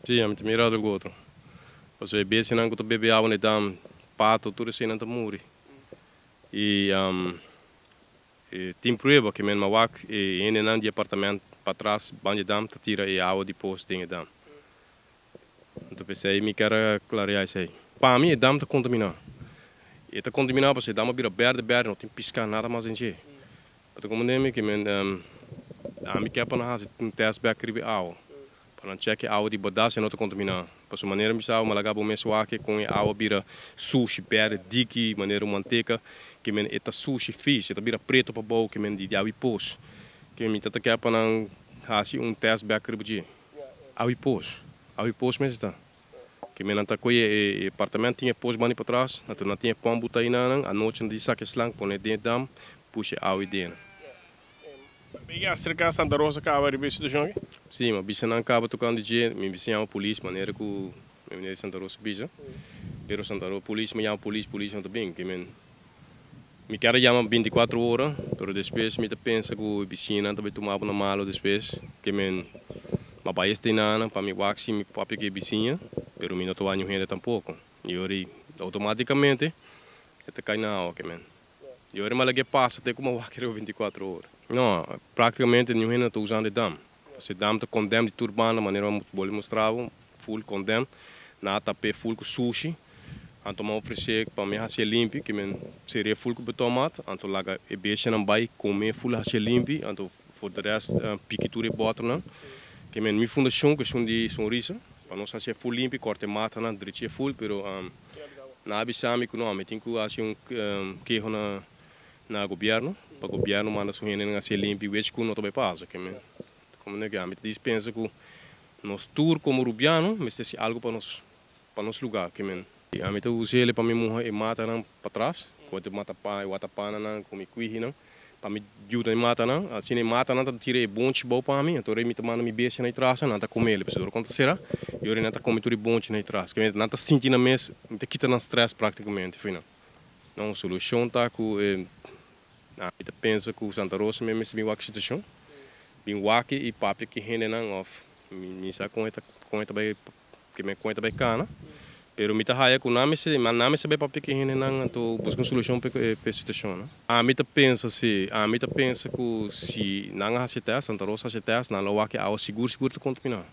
Sim, a gente mira do outro. Você vê se não que tu bebe água ne dam pato tudo assim não te muri. E tem prova que men mawak e ene nan de apartamento para trás bande dam te tira e água depois tem dam. Então pensei me quero clarear isso aí. Para mim dam te contaminar. E te contaminar você dam bira verde não tem piscar nada mais em si. Então como nem que men a mim quer para nós um teste para escrever água. Para check água de bodas não te contaminar. Por essa maneira misal malaga bom mês que com água bira sushi verde diki maneira manteca que men eta sushi fish eta bira preto para bom que men de água pos. Que men tata quer para não fazer teste para escrever água pos mesmo está. Que men anta coi apartamento tinha pos bani para trás, não tinha pombo tá aí não, a noite não disse que slang põe dentro dam, puxa água dentro. Bem, acerca de Santa Rosa, acaba de ver isso do jogo? Sim, mas bicha não acaba tocando de dia, me bicha a polícia, maneira que o menino Santa Rosa bicha. Pero Santa Rosa polícia, me chama polícia não tá bem, que men me quero chamar 24 horas, pero depois me pensa que o bichinho também tomava na mala depois, que men mas para este nana, para me waxi me papi que bichinha, pero me não tô anjo ainda tampouco. E ori automaticamente até cai na água, que men. E ori malage passa até como waxi 24 horas. Não, praticamente nenhum ainda tô usando dam. Se dam te condemn de turbana, maneira muito boa mostrar, full condemn, na tapé full com sushi. Anto me oferecer para me fazer limpo, que men seria full com tomate, anto laga e beijo não vai comer full fazer limpo, anto for de resto piquitura e bota não. Que men mi fundação que são de sonrisa, para nós fazer full limpo, corte mata não, direito full, pero na abisami que não, me tenho que fazer queijo na governo, para o governo manda sua gente fazer limpo, e que não também passa, que men como é que a gente dispensa que nós tour como rubiano, mas tem algo para nos lugar, que men a gente usa ele para me morrer e mata não para trás, quando mata pai, o atapana não, como cuihi não, para me ajuda e mata não, assim mata não, tira bom bom para mim, então ele me toma me beixa na trás, não tá comer ele, pessoal, quando será? E ele não tá comendo tudo bom na trás, que não tá sentindo mesmo, me quita no stress praticamente, final. Não, a solução tá com a gente pensa que o Santa Rosa mesmo é bem situação. Bem waki e papi que rende não off. Me sa conta bem que me conta bem cana. Pero me tá raia com nome se bem papi que rende não tô buscando solução para situação. A me pensa que se não há teste Santa Rosa teste na waki ao seguro te contaminar.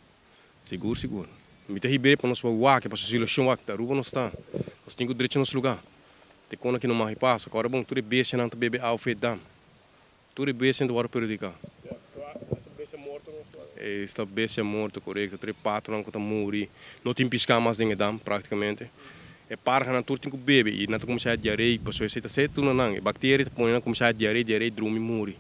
Seguro. Me tá ribeira para nós waki para solução waki da rua não está. Nós temos direito no lugar. Te conta que não mais passa. Agora bom tudo beijo não bebe ao fedam. Tudo beijo não vai prejudicar. Esta bestia morto, correto, três patrão que está morri, não tem piscar mais ninguém dá, praticamente. É para na turma tem que beber e não começar a diarreia, pessoas se tá certo não, bactéria põe na começar a diarreia, dorme morre.